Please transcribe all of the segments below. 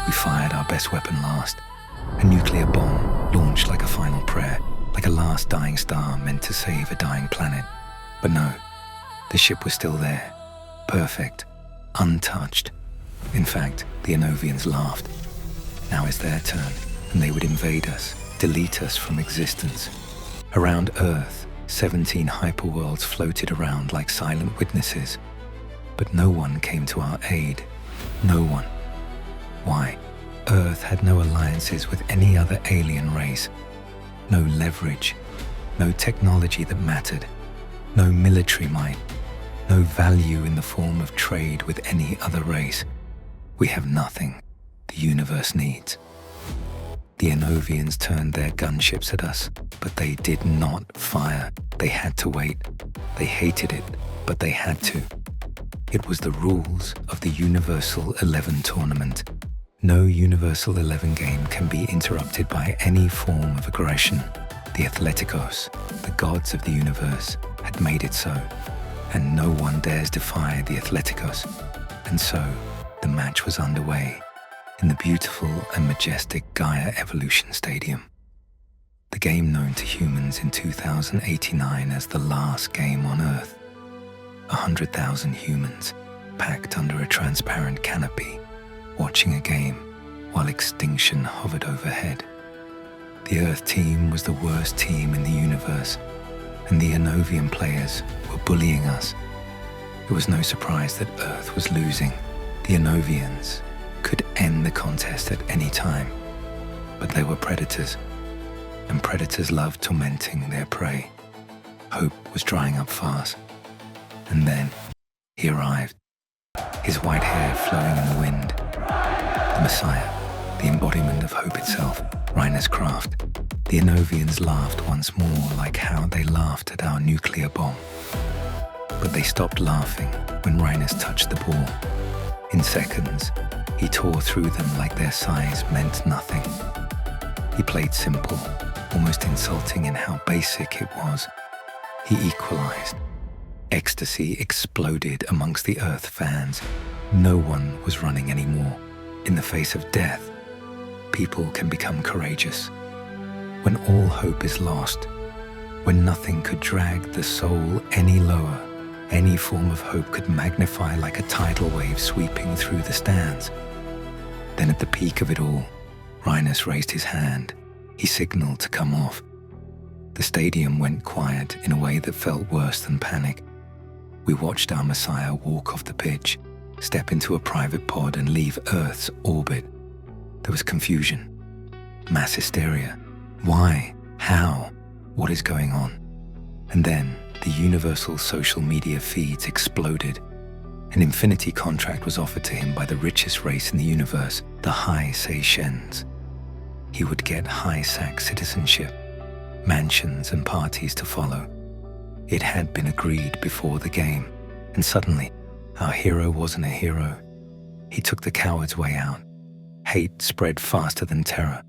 We fired our best weapon last. A nuclear bomb launched like a final prayer, like a last dying star meant to save a dying planet. But no, the ship was still there, perfect, untouched. In fact, the Anovians laughed. Now it's their turn, and they would invade us, delete us from existence. Around Earth, 17 hyperworlds floated around like silent witnesses. But no one came to our aid. No one. Why? Earth had no alliances with any other alien race. No leverage. No technology that mattered. No military might. No value in the form of trade with any other race. We have nothing the universe needs. The Anovians turned their gunships at us, but they did not fire. They had to wait. They hated it, but they had to. It was the rules of the Universal 11 tournament. No Universal 11 game can be interrupted by any form of aggression. The Athleticos, the gods of the universe, had made it so, and no one dares defy the Athleticos. And so, the match was underway in the beautiful and majestic Gaia Evolution Stadium. The game known to humans in 2089 as the last game on Earth. 100,000 humans packed under a transparent canopy, watching a game while extinction hovered overhead. The Earth team was the worst team in the universe, and the Anovian players were bullying us. It was no surprise that Earth was losing. The Anovians could end the contest at any time, but they were predators, and predators loved tormenting their prey. Hope was drying up fast, and then he arrived, his white hair flowing in the wind. The Messiah, the embodiment of hope itself, Reiner's craft. The Anovians laughed once more like how they laughed at our nuclear bomb. But they stopped laughing when Reiner's touched the ball. In seconds, he tore through them like their size meant nothing. He played simple, almost insulting in how basic it was. He equalized. Ecstasy exploded amongst the Earth fans. No one was running anymore. In the face of death, people can become courageous. When all hope is lost, when nothing could drag the soul any lower, any form of hope could magnify like a tidal wave sweeping through the stands. Then at the peak of it all, Reiner's raised his hand. He signaled to come off. The stadium went quiet in a way that felt worse than panic. We watched our Messiah walk off the pitch, step into a private pod and leave Earth's orbit. There was confusion, mass hysteria. Why? How? What is going on? And then the universal social media feeds exploded. An infinity contract was offered to him by the richest race in the universe, the High Seishens. He would get High Sac citizenship, mansions and parties to follow. It had been agreed before the game, and suddenly, our hero wasn't a hero. He took the coward's way out. Hate spread faster than terror.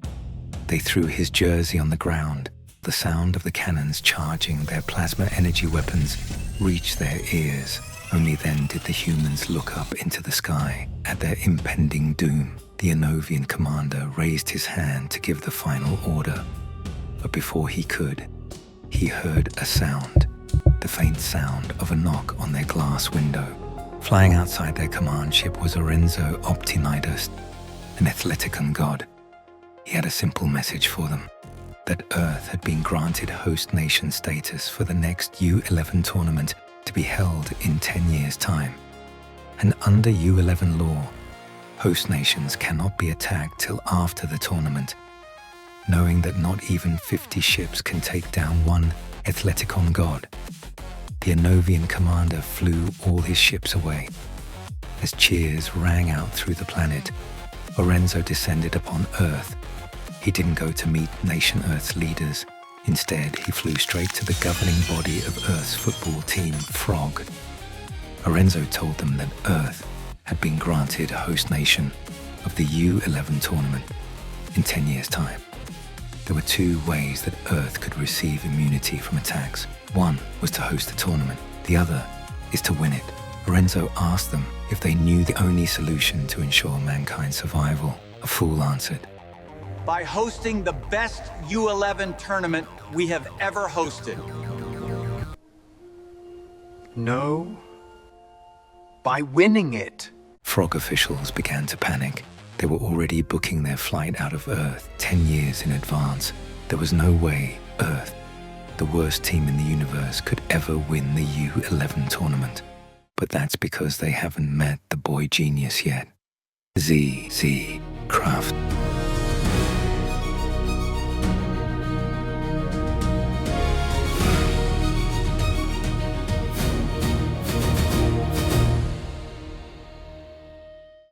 They threw his jersey on the ground. The sound of the cannons charging their plasma energy weapons reached their ears. Only then did the humans look up into the sky at their impending doom. The Anovian commander raised his hand to give the final order. But before he could, he heard a sound, the faint sound of a knock on their glass window. Flying outside their command ship was Orenzo Optinidas, an Athleticon god. He had a simple message for them, that Earth had been granted host nation status for the next U11 tournament to be held in 10 years' time. And under U11 law, host nations cannot be attacked till after the tournament. Knowing that not even 50 ships can take down one Athleticon god, the Anovian commander flew all his ships away. As cheers rang out through the planet, Orenzo descended upon Earth. He didn't go to meet Nation Earth's leaders. Instead, he flew straight to the governing body of Earth's football team, Frog. Orenzo told them that Earth had been granted host nation of the U11 tournament in 10 years' time. There were two ways that Earth could receive immunity from attacks. One was to host the tournament. The other is to win it. Orenzo asked them if they knew the only solution to ensure mankind's survival. A fool answered. By hosting the best U11 tournament we have ever hosted. No. By winning it. Frog officials began to panic. They were already booking their flight out of Earth 10 years in advance. There was no way Earth, the worst team in the universe, could ever win the U11 tournament. But that's because they haven't met the boy genius yet. Z. Kraft.